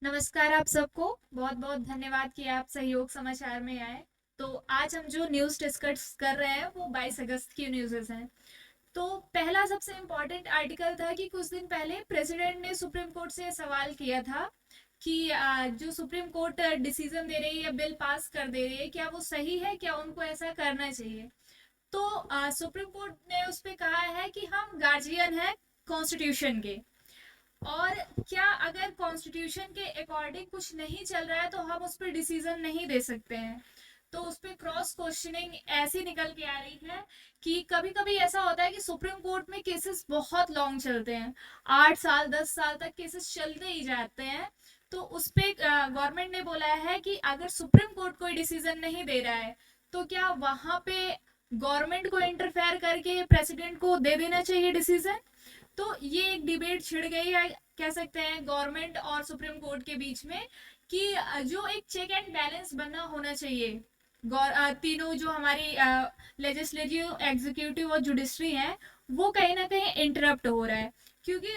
नमस्कार आप सबको। बहुत बहुत धन्यवाद कि आप सहयोग समाचार में आए। तो आज हम जो न्यूज़ डिस्कस कर रहे हैं वो 22 अगस्त की न्यूज़ेस हैं। तो पहला सबसे इम्पोर्टेंट आर्टिकल था कि कुछ दिन पहले प्रेसिडेंट ने सुप्रीम कोर्ट से सवाल किया था कि जो सुप्रीम कोर्ट डिसीजन दे रही है, बिल पास कर दे रही है, क्या वो सही है, क्या उनको ऐसा करना चाहिए। तो सुप्रीम कोर्ट ने उस पर कहा है कि हम गार्जियन हैं कॉन्स्टिट्यूशन के, और क्या अगर कॉन्स्टिट्यूशन के अकॉर्डिंग कुछ नहीं चल रहा है तो हम उस पर डिसीजन नहीं दे सकते हैं। तो उस पर क्रॉस क्वेश्चनिंग ऐसी निकल के आ रही है कि कभी कभी ऐसा होता है कि सुप्रीम कोर्ट में केसेस बहुत लॉन्ग चलते हैं, 8 साल 10 साल तक केसेस चलते ही जाते हैं। तो उस पे गवर्नमेंट ने बोला है कि अगर सुप्रीम कोर्ट कोई डिसीजन नहीं दे रहा है तो क्या वहां पे गवर्नमेंट को इंटरफेयर करके प्रेसिडेंट को दे देना चाहिए डिसीजन। तो ये एक डिबेट छिड़ गई है, कह सकते हैं, गवर्नमेंट और सुप्रीम कोर्ट के बीच में कि जो एक चेक एंड बैलेंस बना होना चाहिए। तीनों जो हमारी लेजिस्लेटिव एग्जीक्यूटिव और जुडिशरी है वो कहीं ना कहीं इंटरप्ट हो रहा है, क्योंकि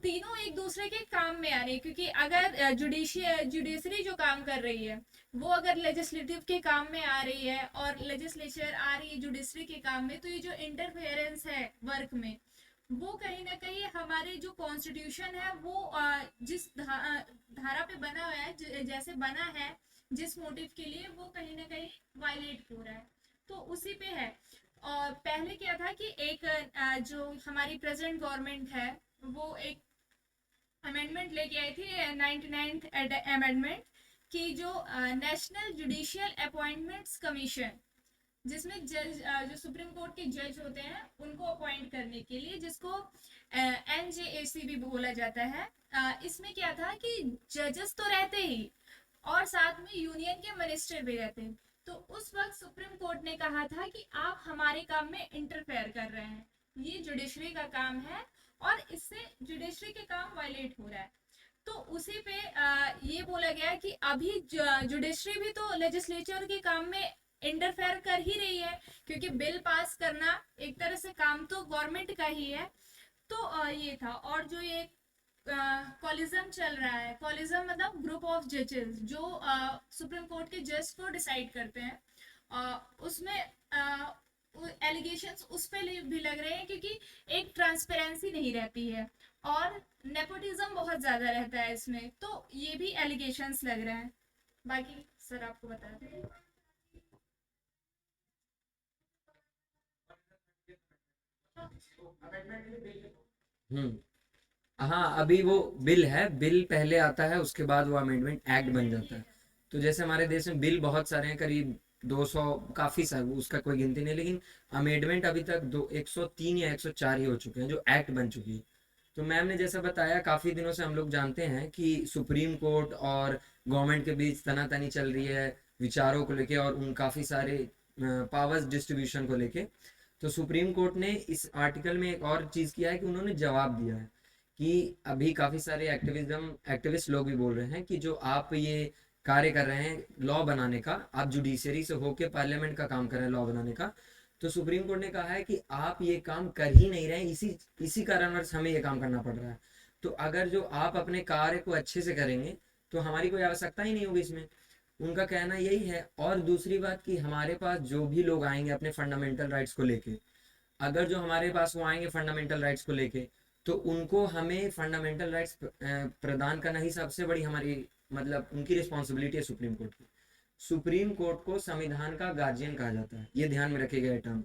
तीनों एक दूसरे के काम में आ रही है। क्योंकि अगर जुडिशरी जो काम कर रही है वो अगर लेजिस्लेटिव के काम में आ रही है और लेजिस्लेचर आ रही है जुडिशरी के काम में, तो ये जो इंटरफेरेंस है वर्क में वो कहीं ना कहीं हमारे जो कॉन्स्टिट्यूशन है वो जिस धारा पे बना हुआ है, जैसे बना है, जिस मोटिव के लिए, वो कहीं ना कहीं वायलेट हो रहा है। तो उसी पे है। और पहले क्या था कि एक जो हमारी प्रेजेंट गवर्नमेंट है वो एक अमेंडमेंट लेके आई थी, 99th अमेंडमेंट, की जो नेशनल जुडिशियल अपॉइंटमेंट्स कमीशन, जिसमें जज जो सुप्रीम कोर्ट के जज होते हैं उनको अपॉइंट करने के लिए, जिसको NJAC भी बोला जाता है। इसमें क्या था कि जजेस तो रहते ही और साथ में यूनियन के मिनिस्टर भी रहते हैं। तो उस वक्त सुप्रीम कोर्ट ने कहा था कि आप हमारे काम में इंटरफेयर कर रहे हैं, ये जुडिशरी का काम है और इससे जुडिशरी के काम वायलेट हो रहा है। तो उसी पे ये बोला गया कि अभी जुडिशरी भी तो लेजिस्लेचर के काम में इंटरफेयर कर ही रही है, क्योंकि बिल पास करना एक तरह से काम तो गवर्नमेंट का ही है। तो ये था। और जो ये कॉलिज्म चल रहा है, कॉलिज्म मतलब ग्रुप ऑफ जजेस जो सुप्रीम कोर्ट के जज को डिसाइड करते हैं, उसमें एलिगेशंस उस पे भी लग रहे हैं, क्योंकि एक ट्रांसपेरेंसी नहीं रहती है और नेपोटिज्म बहुत ज्यादा रहता है इसमें। तो ये भी एलिगेशंस लग रहे हैं। बाकी सर आपको बता दें। हम्म। हाँ, अभी वो बिल है, बिल पहले आता है, उसके बाद वो अमेंडमेंट एक्ट बन जाता है। तो जैसे हमारे देश में बिल बहुत सारे हैं, करीब 200, काफी सारे, उसका कोई गिनती नहीं, लेकिन अमेंडमेंट अभी तक 103 या 104 ही हो चुके हैं जो एक्ट बन चुकी है। तो मैम ने जैसा बताया, काफी दिनों से हम लोग जानते हैं कि सुप्रीम कोर्ट और गवर्नमेंट के बीच तनातनी चल रही है विचारों को लेके और उन काफी सारे पावर्स डिस्ट्रीब्यूशन को लेके। तो सुप्रीम कोर्ट ने इस आर्टिकल में एक और चीज किया है कि उन्होंने जवाब दिया है कि अभी काफी सारे एक्टिविस्ट लोग भी बोल रहे हैं कि जो आप ये कार्य कर रहे हैं लॉ बनाने का, आप जुडिशरी से होके पार्लियामेंट का काम कर रहे हैं लॉ बनाने का। तो सुप्रीम कोर्ट ने कहा है कि आप ये काम कर ही नहीं रहे हैं, इसी इसी कारणवश हमें ये काम करना पड़ रहा है। तो अगर जो आप अपने कार्य को अच्छे से करेंगे तो हमारी कोई आवश्यकता ही नहीं होगी इसमें। उनका कहना यही है। और दूसरी बात कि हमारे पास जो भी लोग आएंगे अपने फंडामेंटल राइट्स को लेके, अगर जो हमारे पास वो आएंगे फंडामेंटल राइट्स को लेके, तो उनको हमें फंडामेंटल राइट्स प्रदान करना ही सबसे बड़ी हमारी, मतलब उनकी रिस्पॉन्सिबिलिटी है सुप्रीम कोर्ट की। सुप्रीम कोर्ट को संविधान का गार्जियन कहा जाता है, ये ध्यान में रखिएगा टर्म।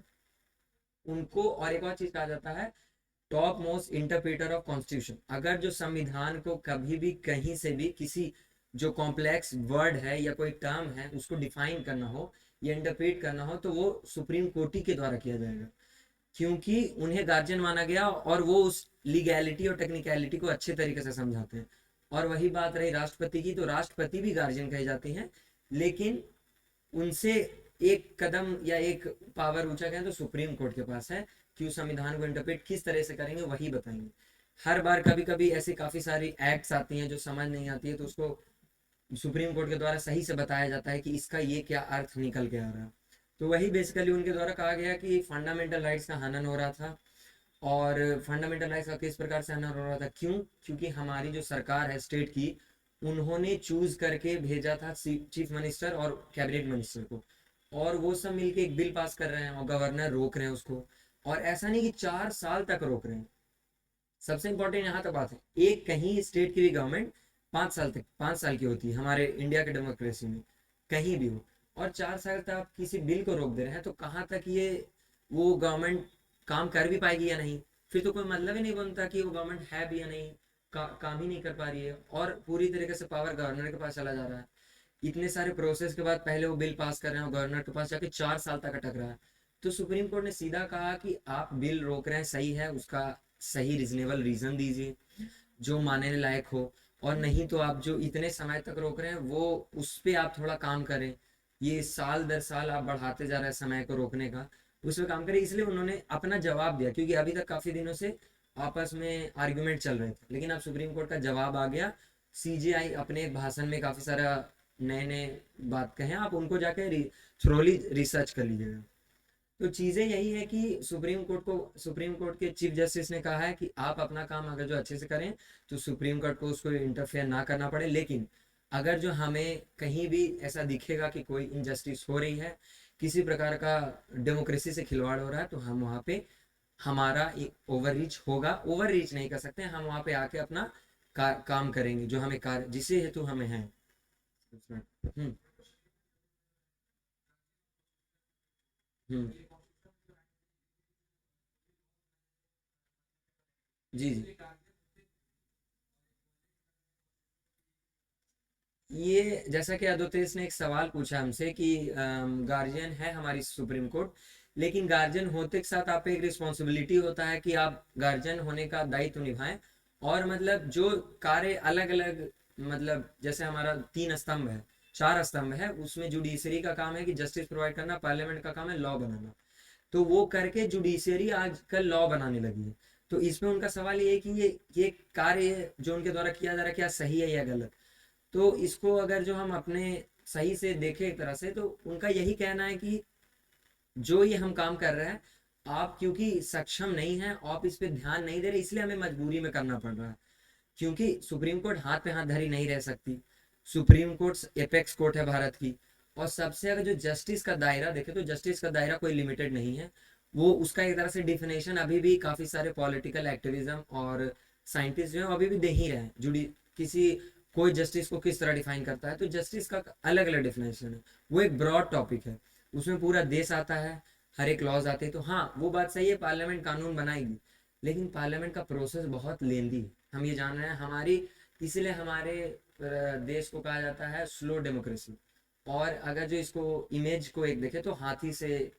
उनको और एक और चीज कहा जाता है, top most interpreter of constitution. अगर जो संविधान को कभी भी कहीं से भी किसी जो कॉम्प्लेक्स वर्ड है या कोई टर्म है उसको डिफाइन करना हो या इंटरप्रेट करना हो तो वो सुप्रीम कोर्ट ही के द्वारा किया जाएगा, क्योंकि उन्हें गार्जियन माना गया और वो उस लीगैलिटी और टेक्निकलिटी को अच्छे तरीके से समझाते हैं। और वही बात रही राष्ट्रपति की, तो राष्ट्रपति भी गार्जियन कहे जाते हैं, लेकिन उनसे एक कदम या एक पावर ऊंचा गया तो सुप्रीम कोर्ट के पास है कि उस संविधान को इंटरप्रेट किस तरह से करेंगे वही बताएंगे। हर बार कभी कभी ऐसी काफी सारी एक्ट्स आती हैं जो समझ नहीं आती है, तो उसको सुप्रीम कोर्ट के द्वारा सही से बताया जाता है कि इसका ये क्या अर्थ निकल के आ रहा है। तो वही बेसिकली उनके द्वारा कहा गया कि फंडामेंटल राइट्स का हनन हो रहा था। और फंडामेंटल राइट्स का किस प्रकार से हनन हो रहा था, क्यों? क्योंकि हमारी जो सरकार है स्टेट की, उन्होंने चूज करके भेजा था चीफ मिनिस्टर और कैबिनेट मिनिस्टर को, और वो सब मिलके एक बिल पास कर रहे हैं और गवर्नर रोक रहे हैं उसको। और ऐसा नहीं कि 4 साल तक रोक रहे हैं, सबसे इंपॉर्टेंट यहाँ तक बात है, एक कहीं स्टेट की भी गवर्नमेंट 5 साल तक 5 साल की होती है हमारे इंडिया के डेमोक्रेसी में, कहीं भी हो, और 4 साल तक आप किसी बिल को रोक दे रहे हैं, तो कहाँ तक ये वो गवर्नमेंट काम कर भी पाएगी या नहीं। फिर तो कोई मतलब ही नहीं बनता कि वो गवर्नमेंट है भी या नहीं, काम ही नहीं कर पा रही है, और पूरी तरीके से पावर गवर्नर के पास चला जा रहा है। इतने सारे प्रोसेस के बाद पहले वो बिल पास कर रहे हैं और गवर्नर के पास जाके 4 साल तक अटक रहा है। तो सुप्रीम कोर्ट ने सीधा कहा कि आप बिल रोक रहे हैं, सही है, उसका सही रीजनेबल रीजन दीजिए जो मानने लायक हो, और नहीं तो आप जो इतने समय तक रोक रहे हैं वो उस पे आप थोड़ा काम करें। ये साल दर साल आप बढ़ाते जा रहे हैं समय को रोकने का, उस पर काम करें। इसलिए उन्होंने अपना जवाब दिया, क्योंकि अभी तक काफी दिनों से आपस में आर्ग्यूमेंट चल रहे थे, लेकिन अब सुप्रीम कोर्ट का जवाब आ गया। सीजेआई अपने एक भाषण में काफी सारा नए नए बात कहे, आप उनको जाके थ्रोली रिसर्च कर लीजिएगा। तो चीजें यही है कि सुप्रीम कोर्ट के चीफ जस्टिस ने कहा है कि आप अपना काम अगर जो अच्छे से करें तो सुप्रीम कोर्ट को उसको इंटरफेयर ना करना पड़े, लेकिन अगर जो हमें कहीं भी ऐसा दिखेगा कि कोई इनजस्टिस हो रही है, किसी प्रकार का डेमोक्रेसी से खिलवाड़ हो रहा है, तो हम वहाँ पे हमारा ओवर रीच होगा, ओवर रीच नहीं कर सकते, हम वहाँ पे आके अपना काम करेंगे जो हमें कार्य जिसे हेतु हमें है। हम्म। हम्म। जी जी। ये जैसा कि अदोतेश ने एक सवाल पूछा हमसे कि गार्जियन है हमारी सुप्रीम कोर्ट, लेकिन गार्जियन होते के साथ आप एक रिस्पॉन्सिबिलिटी होता है कि आप गार्जियन होने का दायित्व निभाएं, और मतलब जो कार्य अलग अलग, मतलब जैसे हमारा 3 स्तंभ है, 4 स्तंभ है, उसमें जुडिशरी का काम है कि जस्टिस प्रोवाइड करना, पार्लियामेंट का काम है लॉ बनाना। तो वो करके जुडिशरी आजकल लॉ बनाने लगी है। तो इसमें उनका सवाल ये है कि ये कार्य जो उनके द्वारा किया जा रहा है क्या सही है या गलत। तो इसको अगर जो हम अपने सही से देखें एक तरह से, तो उनका यही कहना है कि जो ये हम काम कर रहे हैं, आप क्योंकि सक्षम नहीं हैं, आप इस पे ध्यान नहीं दे रहे, इसलिए हमें मजबूरी में करना पड़ रहा है। क्योंकि सुप्रीम कोर्ट हाथ पे हाथ धरी नहीं रह सकती, सुप्रीम कोर्ट एपेक्स कोर्ट है भारत की, और सबसे अगर जो जस्टिस का दायरा देखे तो जस्टिस का दायरा कोई लिमिटेड नहीं है। वो उसका एक तरह से डिफिनेशन अभी भी काफी सारे पॉलिटिकल एक्टिविज्म और साइंटिस्ट जो है अभी भी दे ही रहे हैं। जुड़ी किसी कोई जस्टिस को किस तरह डिफाइन करता है, तो जस्टिस का अलग अलग डिफिनेशन है, वो एक ब्रॉड टॉपिक है, उसमें पूरा देश आता है, हर एक लॉज आते हैं। तो हाँ, वो बात सही है, पार्लियामेंट कानून बनाएगी, लेकिन पार्लियामेंट का प्रोसेस बहुत लेंदी है, हम ये जान रहे हैं हमारी, इसलिए हमारे देश को कहा जाता है स्लो डेमोक्रेसी। और अगर जो इसको इमेज को एक देखे तो हाथी से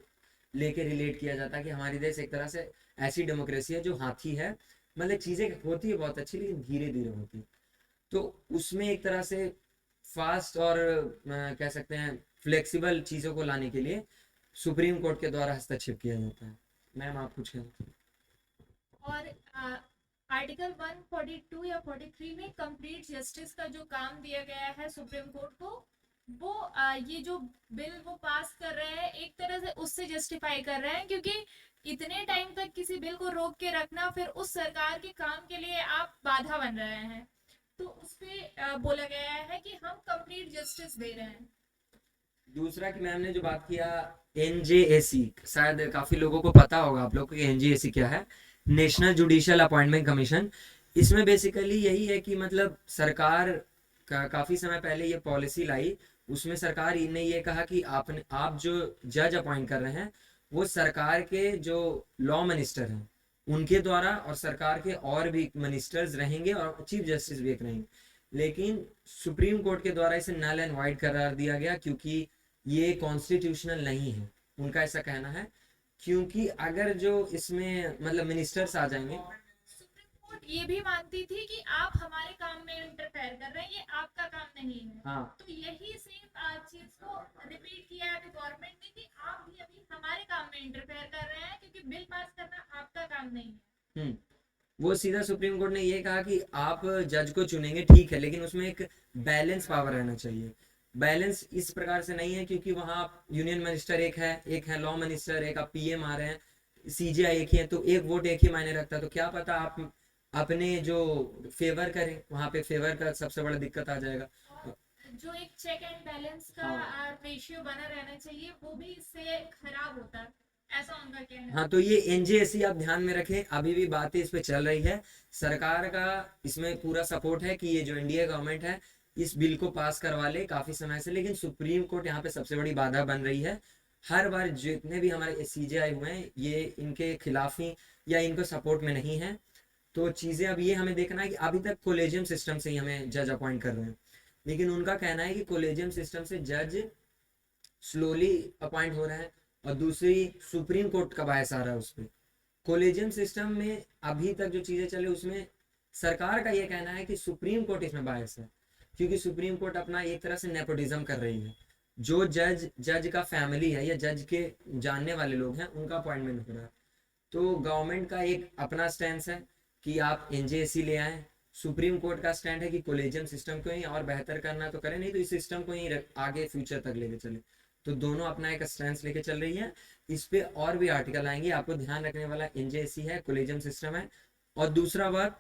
लेके रिलेट किया जाता है कि हमारी देश एक तरह से ऐसी डेमोक्रेसी है जो हाथी है, मतलब चीजें होती है बहुत अच्छी लेकिन धीरे धीरे होती है। तो उसमें एक तरह से फास्ट और कह सकते हैं फ्लेक्सिबल चीजों को लाने के लिए सुप्रीम कोर्ट के द्वारा हस्तक्षेप किया जाता है। मैम आप कुछ कहें। और आर्टिकल 142 या 43 में कंप्लीट जस्टिस का जो काम दिया गया है सुप्रीम कोर्ट को, वो ये जो बिल वो पास कर रहे हैं एक तरह से उससे जस्टिफाई कर रहे हैं, क्योंकि इतने टाइम तक किसी बिल को रोक के रखना फिर उस सरकार के काम के लिए आप बाधा बन रहे हैं। तो उसपे बोला गया है कि हम कंप्लीट जस्टिस दे रहे हैं। दूसरा कि मैम ने जो बात किया एनजेएसी, शायद काफी लोगों को पता होगा आप लोग को एनजेएसी क्या है, नेशनल जुडिशियल अपॉइंटमेंट कमीशन। इसमें बेसिकली यही है कि मतलब सरकार काफी समय पहले ये पॉलिसी लाई, उसमें सरकार ने ये कहा कि आप जो जज अपॉइंट कर रहे हैं वो सरकार के जो लॉ मिनिस्टर हैं उनके द्वारा, और सरकार के और भी मिनिस्टर्स रहेंगे और चीफ जस्टिस भी एक रहेंगे, लेकिन सुप्रीम कोर्ट के द्वारा इसे नल एंड वाइड करार दिया गया, क्योंकि ये कॉन्स्टिट्यूशनल नहीं है, उनका ऐसा कहना है। क्योंकि अगर जो इसमें मतलब मिनिस्टर्स आ जाएंगे, सुप्रीम कोर्ट ये भी मानती थी कि आप हमारे काम में इंटरफेयर कर रहे हैं, ये आपका काम नहीं है। हाँ तो यही सेम चीज को रिपीट किया है अभी गवर्नमेंट ने कि आप भी अभी हमारे काम में इंटरफेयर कर रहे हैं, क्योंकि बिल पास करना आपका काम नहीं है। हम्म, वो सीधा सुप्रीम कोर्ट ने ये कहा कि आप जज को चुनेंगे ठीक है, लेकिन उसमें एक बैलेंस पावर रहना चाहिए। बैलेंस इस प्रकार से नहीं है क्योंकि वहां यूनियन मिनिस्टर एक है लॉ मिनिस्टर, एक आप पीएम आ रहे हैं, सीजीआई एक ही है, तो एक वोट एक ही मायने रखता है। तो क्या पता आप अपने जो फेवर करें, वहां पे फेवर का सबसे बड़ा दिक्कत आ जाएगा। और जो एक चेक एंड बैलेंस का हाँ रेशियो बना रहना चाहिए वो भी इससे खराब होता है, ऐसा उनका कहना हाँ, है। तो ये एनजेएसी आप ध्यान में रखें, अभी भी बातें इस पे चल रही है। सरकार का इसमें पूरा सपोर्ट है कि ये जो एनडीए गवर्नमेंट है इस बिल को पास करवा ले काफी समय से, लेकिन सुप्रीम कोर्ट यहाँ पे सबसे बड़ी बाधा बन रही है। हर बार जितने भी हमारे सीजेआई हुए हैं ये इनके खिलाफ ही या इनको सपोर्ट में नहीं है। तो चीजें अब ये हमें देखना है कि अभी तक कोलेजियम सिस्टम से ही हमें जज अपॉइंट कर रहे हैं, लेकिन उनका कहना है कि कोलेजियम सिस्टम से जज स्लोली अपॉइंट हो रहे हैं। और दूसरी, सुप्रीम कोर्ट का बायस आ रहा है उस पर। कोलेजियम सिस्टम में अभी तक जो चीजें चले उसमें सरकार का ये कहना है कि सुप्रीम कोर्ट इसमें बायस है, क्योंकि सुप्रीम कोर्ट अपना एक तरह से नेपोटिज्म कर रही है। जो जज जज का फैमिली है या जज के जानने वाले लोग हैं उनका अपॉइंटमेंट हो रहा है। तो गवर्नमेंट का एक अपना स्टैंड है कि आप एनजेएसी ले आए। सुप्रीम कोर्ट का स्टैंड है कि कोलेजियम सिस्टम को ही और बेहतर करना तो करें, नहीं तो इस सिस्टम को ही आगे फ्यूचर तक लेके चले। तो दोनों अपना एक स्टैंड लेके चल रही है। इस पे और भी आर्टिकल आएंगे, आपको ध्यान रखने वाला एनजेएसी है, कोलेजियम सिस्टम है। और दूसरा वर्ग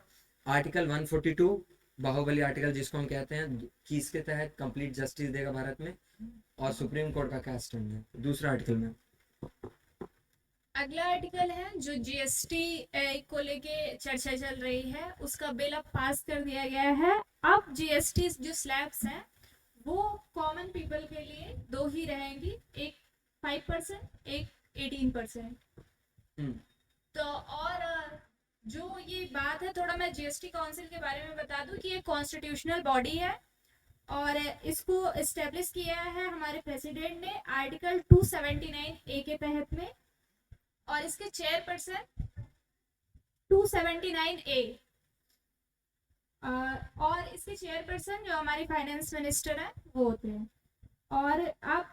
आर्टिकल 142, बाहुबली आर्टिकल जिसको हम कहते हैं, कि इसके तहत कंप्लीट जस्टिस देगा भारत में। और सुप्रीम कोर्ट का क्या स्टैंड है दूसरा आर्टिकल में। अगला आर्टिकल है जो जीएसटी को लेके चर्चा चल रही है, उसका बिल अब पास कर दिया गया है। अब जीएसटी जो स्लैब्स हैं वो कॉमन पीपल के लिए दो ही रहेंगी, एक 5%, एक 18%। हम्म तो और जो ये बात है, थोड़ा मैं जीएसटी काउंसिल के बारे में बता दूं कि ये कॉन्स्टिट्यूशनल बॉडी है और इसको इस्टेब्लिश किया है हमारे प्रेसिडेंट ने आर्टिकल 279 ए के तहत में। और इसके चेयरपर्सन 279 ए, और इसके चेयरपर्सन जो हमारे फाइनेंस मिनिस्टर हैं वो होते हैं। और अब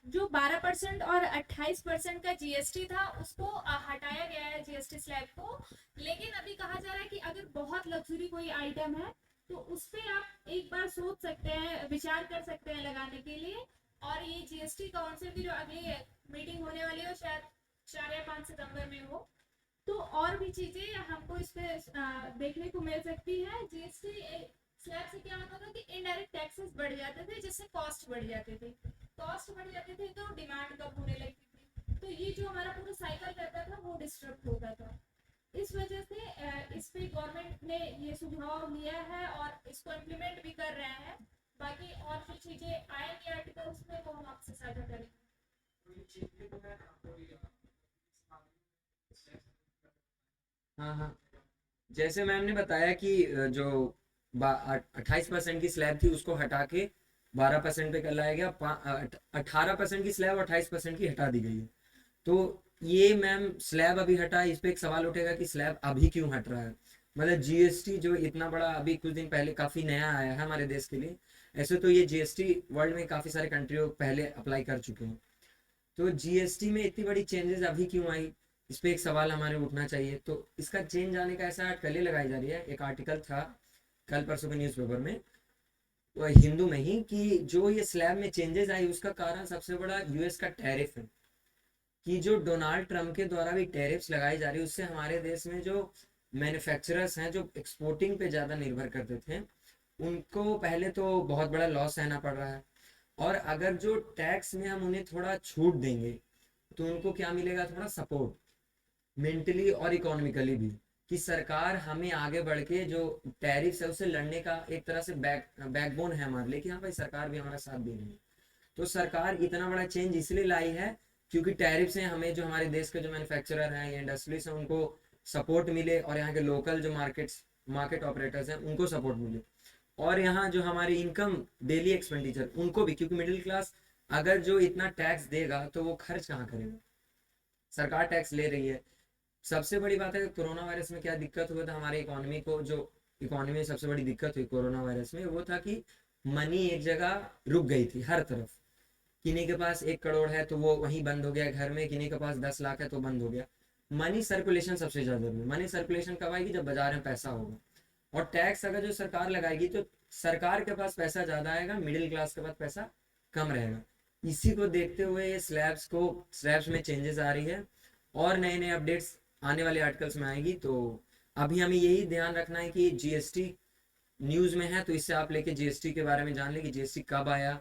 जो 12% और 28% का जीएसटी था उसको हटाया गया है जीएसटी स्लैब को। लेकिन अभी कहा जा रहा है कि अगर बहुत लग्जरी कोई आइटम है तो उस पर आप एक बार सोच सकते हैं, विचार कर सकते हैं लगाने के लिए। और ये जीएसटी काउंसिल की जो अगली मीटिंग होने वाली है शायद 4 या 5 सितंबर में हो, तो और भी चीजें हमको इस पे देखने को मिल सकती है। जीएसटी स्लैब से क्या होता था कि इनडायरेक्ट टैक्सेस बढ़ जाते थे जिससे कॉस्ट बढ़ जाते थे, कॉस्ट बढ़ जाती थी तो डिमांड कम होने लगती थी, तो ये जो हमारा पूरा साइकिल रहता था वो डिस्टर्ब होता था। इस वजह से इस पे गवर्नमेंट ने ये सुझाव लिया है और इसको इम्प्लीमेंट भी कर रहे हैं। बाकी और जो चीजें आएंगी आर्टिकल्स में वो हम आपसे साझा करेंगे। हाँ हाँ, जैसे मैम ने बताया कि जो 28% की स्लैब थी उसको हटा के 12% पे कर लाया गया। 18% की स्लैब 28% की हटा दी गई है। तो ये मैम स्लैब अभी हटा, इस पे एक सवाल उठेगा कि स्लैब अभी क्यों हट रहा है। मतलब जीएसटी जो इतना बड़ा अभी कुछ दिन पहले काफी नया आया है हमारे देश के लिए, ऐसे तो ये जीएसटी वर्ल्ड में काफी सारे कंट्रियों पहले अप्लाई कर चुके हैं। तो जीएसटी में इतनी बड़ी चेंजेस अभी क्यों आई, इस पे एक सवाल हमारे उठना चाहिए। तो इसका चेंज आने का ऐसा कल ही लगाई जा रही है, एक आर्टिकल था कल परसों के न्यूज़पेपर में, हिंदू में ही, कि जो ये स्लैब में चेंजेस आई उसका कारण सबसे बड़ा यूएस का टैरिफ है। कि जो डोनाल्ड ट्रम्प के द्वारा भी टैरिफ्स लगाई जा रही है उससे हमारे देश में जो मैन्युफैक्चरर्स हैं जो एक्सपोर्टिंग पे ज़्यादा निर्भर करते थे उनको पहले तो बहुत बड़ा लॉस सहना पड़ रहा है। और अगर जो टैक्स में हम उन्हें थोड़ा छूट देंगे तो उनको क्या मिलेगा, थोड़ा सपोर्ट मेंटली और इकोनॉमिकली भी, कि सरकार हमें आगे बढ़ के जो टैरिफ्स है उससे लड़ने का एक तरह से बैकबोन है हमारे लिए, कि हाँ भाई सरकार भी हमारा साथ दे रही है। तो सरकार इतना बड़ा चेंज इसलिए लाई है क्योंकि टैरिफ से हमें जो हमारे देश के जो मैन्युफैक्चरर हैं या इंडस्ट्रीज हैं उनको सपोर्ट मिले, और यहाँ के लोकल जो मार्केट ऑपरेटर्स हैं उनको सपोर्ट मिले। और यहाँ जो हमारी इनकम डेली एक्सपेंडिचर उनको भी, क्योंकि मिडिल क्लास अगर जो इतना टैक्स देगा तो वो खर्च कहाँ करेगा, सरकार टैक्स ले रही है। सबसे बड़ी बात है कि कोरोना वायरस में क्या दिक्कत हुआ था हमारे इकोनॉमी को, जो इकोनॉमी में सबसे बड़ी दिक्कत हुई कोरोना वायरस में वो था कि मनी एक जगह रुक गई थी हर तरफ। किन्हीं के पास 1 करोड़ है तो वो वहीं बंद हो गया घर में, किन्हीं के पास 10 लाख है तो बंद हो गया। मनी सर्कुलेशन सबसे ज्यादा जरूरी, मनी सर्कुलेशन कब आएगी, जब बाजार में पैसा होगा। और टैक्स अगर जो सरकार लगाएगी तो सरकार के पास पैसा ज्यादा आएगा, मिडिल क्लास के पास पैसा कम रहेगा। इसी को देखते हुए ये स्लैब्स में चेंजेस आ रही है और नए नए अपडेट्स आने वाले आर्टिकल्स में आएगी। तो अभी हमें यही ध्यान रखना है कि जीएसटी न्यूज में है, तो इससे आप लेके जीएसटी के बारे में जान लें कि जीएसटी कब आया,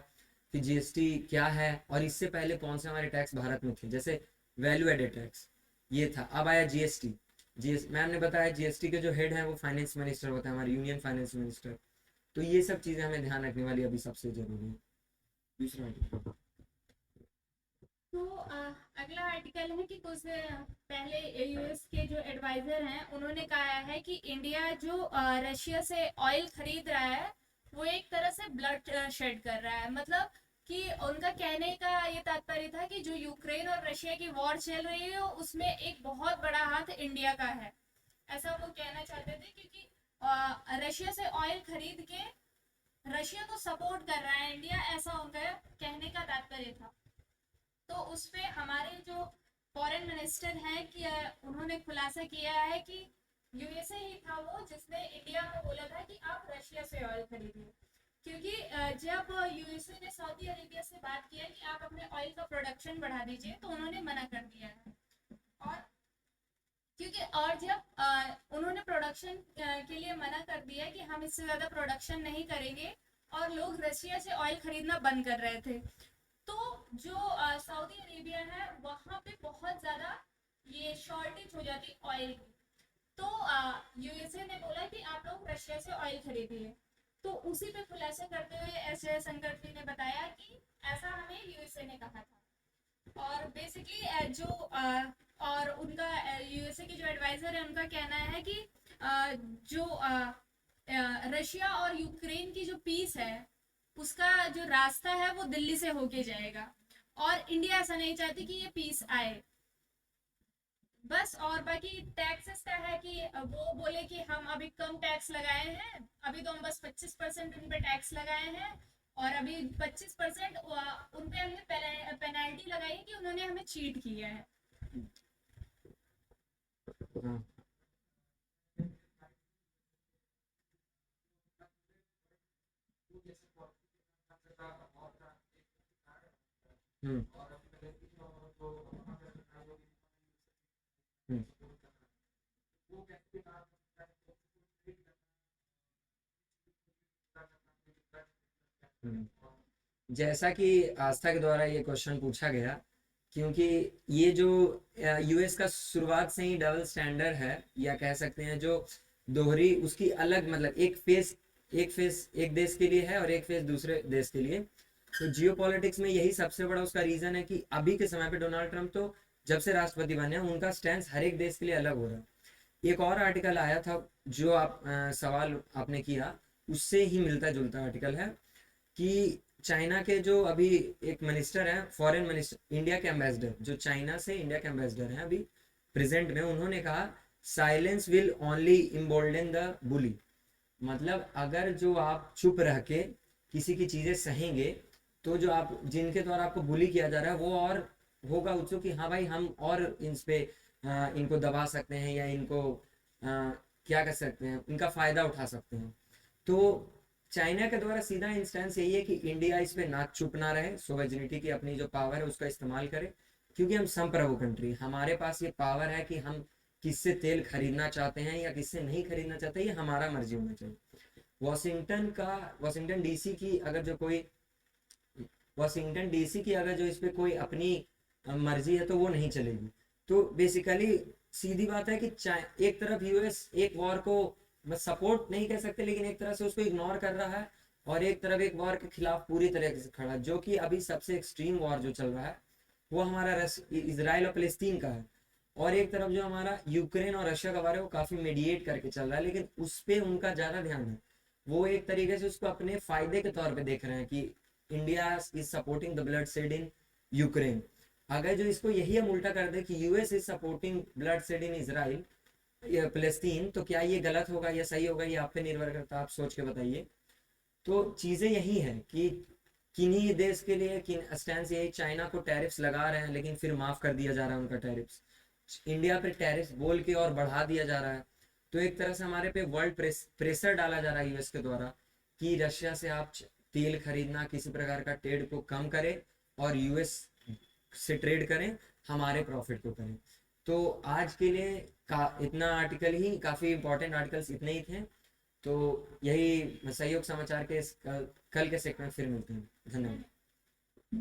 कि जीएसटी क्या है, और इससे पहले कौन से हमारे टैक्स भारत में थे, जैसे वैल्यू एडेड टैक्स ये था, अब आया जीएसटी। मैम ने बताया जीएसटी के जो हेड है वो फाइनेंस मिनिस्टर होता है, हमारे यूनियन फाइनेंस मिनिस्टर। तो ये सब चीजें हमें ध्यान रखने वाली अभी सबसे जरूरी है। दूसरा आर्टिकल। तो अगला आर्टिकल है कि कुछ पहले यूएस के जो एडवाइजर हैं उन्होंने कहा है कि इंडिया जो रशिया से ऑयल खरीद रहा है वो एक तरह से ब्लड शेड कर रहा है। मतलब कि उनका कहने का ये तात्पर्य था कि जो यूक्रेन और रशिया की वॉर चल रही है उसमें एक बहुत बड़ा हाथ इंडिया का है, ऐसा वो कहना चाहते थे। क्योंकि रशिया से ऑयल खरीद के रशिया को सपोर्ट कर रहा है इंडिया, ऐसा उनका कहने का तात्पर्य था। तो उस पे हमारे जो फॉरेन मिनिस्टर हैं कि उन्होंने खुलासा किया है कि यूएसए ही था वो जिसने इंडिया को बोला था कि आप रशिया से ऑयल खरीदिए। क्योंकि जब यूएसए ने सऊदी अरेबिया से बात किया कि आप अपने ऑयल का प्रोडक्शन बढ़ा दीजिए तो उन्होंने मना कर दिया है। और क्योंकि और जब उन्होंने प्रोडक्शन के लिए मना कर दिया कि हम इससे ज़्यादा प्रोडक्शन नहीं करेंगे और लोग रशिया से ऑयल खरीदना बंद कर रहे थे, तो जो सऊदी अरेबिया है वहाँ पे बहुत ज़्यादा ये शॉर्टेज हो जाती ऑयल की। तो यूएसए ने बोला कि आप लोग रशिया से ऑयल खरीदिए। तो उसी पे खुलासा करते हुए एस जयशंकर जी ने बताया कि ऐसा हमें यूएसए ने कहा था। और बेसिकली जो और उनका यूएसए के जो एडवाइजर है उनका कहना है कि जो रशिया और यूक्रेन की जो पीस है उसका जो रास्ता है वो दिल्ली से होके जाएगा, और इंडिया ऐसा नहीं चाहती कि ये पीस आए बस। और बाकी टैक्सेस का है कि वो बोले कि हम अभी कम टैक्स लगाए हैं, अभी तो हम बस 25% उन पे टैक्स लगाए हैं, और अभी 25% उन पे हमने पेनल्टी लगाई है कि उन्होंने हमें चीट किया है। हाँ। हम्म। हम्म। जैसा कि आस्था के द्वारा ये क्वेश्चन पूछा गया, क्योंकि ये जो यूएस का शुरुआत से ही डबल स्टैंडर्ड है, या कह सकते हैं जो दोहरी उसकी अलग, मतलब एक फेस एक देश के लिए है और एक फेस दूसरे देश के लिए। तो जियो पॉलिटिक्स में यही सबसे बड़ा उसका रीजन है कि अभी के समय पे डोनाल्ड ट्रंप तो जब से राष्ट्रपति बने हैं उनका स्टैंड हर एक देश के लिए अलग हो रहा है। एक और आर्टिकल आया था जो आप सवाल आपने किया उससे ही मिलता जुलता आर्टिकल है, कि चाइना के जो अभी एक मिनिस्टर हैं, फॉरेन मिनिस्टर, इंडिया के एम्बेसडर, जो चाइना से इंडिया के एम्बेसडर हैं अभी प्रेजेंट में, उन्होंने कहा silence will only embolden the bully. मतलब अगर जो आप चुप रह के किसी की चीजें सहेंगे तो जो आप जिनके द्वारा आपको बुली किया जा रहा है वो और होगा उत्सुक कि हाँ भाई हम और इन पे इनको दबा सकते हैं, या इनको क्या कर सकते हैं, इनका फायदा उठा सकते हैं। तो चाइना के द्वारा सीधा इंस्टेंस यही है कि इंडिया इस पे ना चुप ना रहे, सोवेरेनिटी की अपनी जो पावर है उसका इस्तेमाल करे, क्योंकि हम संप्रभु कंट्री, हमारे पास ये पावर है कि हम किससे तेल खरीदना चाहते हैं या किससे नहीं खरीदना चाहते, ये हमारा मर्जी होना चाहिए। वॉशिंगटन डीसी की अगर जो कोई वॉशिंगटन डीसी की अगर जो इस पे कोई अपनी मर्जी है तो वो नहीं चलेगी। तो बेसिकली सीधी बात है कि एक तरफ यूएस एक वॉर को सपोर्ट नहीं कह सकते, लेकिन एक तरह से उसको इग्नोर कर रहा है, और एक तरफ एक वॉर के खिलाफ पूरी तरह से खड़ा है, जो कि अभी सबसे एक्सट्रीम वॉर जो चल रहा है वो हमारा इसराइल और फलस्तीन का है। और एक तरफ जो हमारा यूक्रेन और रशिया का वॉर है वो काफी मीडिएट करके चल रहा है, लेकिन उस पर उनका ज्यादा ध्यान है। वो एक तरीके से उसको अपने फायदे के तौर पे देख रहे हैं कि India is supporting the blood said in Ukraine. अगर जो इसको यही हम उल्टा कर दे कि US is supporting blood said in Israel या फलस्तीन, तो क्या ये गलत होगा या सही होगा, ये आप पे निर्भर करता है, आप सोच के बताइए। तो चीजें यही है कि किन्हीं देश के लिए किन स्टैंड यही, चाइना को टैरिफ्स लगा रहे हैं लेकिन फिर माफ कर दिया जा रहा है उनका टैरिफ्स, इंडिया पे टैरिफ बोल के और बढ़ा दिया जा रहा है। तो एक तरह से हमारे पे वर्ल्ड प्रेशर डाला जा रहा है यूएस के द्वारा कि रशिया से आप तेल खरीदना, किसी प्रकार का ट्रेड को कम करें और यूएस से ट्रेड करें, हमारे प्रॉफिट को करें। तो आज के लिए इतना आर्टिकल ही, काफ़ी इंपॉर्टेंट आर्टिकल्स इतने ही थे। तो यही सहयोग समाचार के कल के सेगमेंट फिर मिलते हैं। धन्यवाद।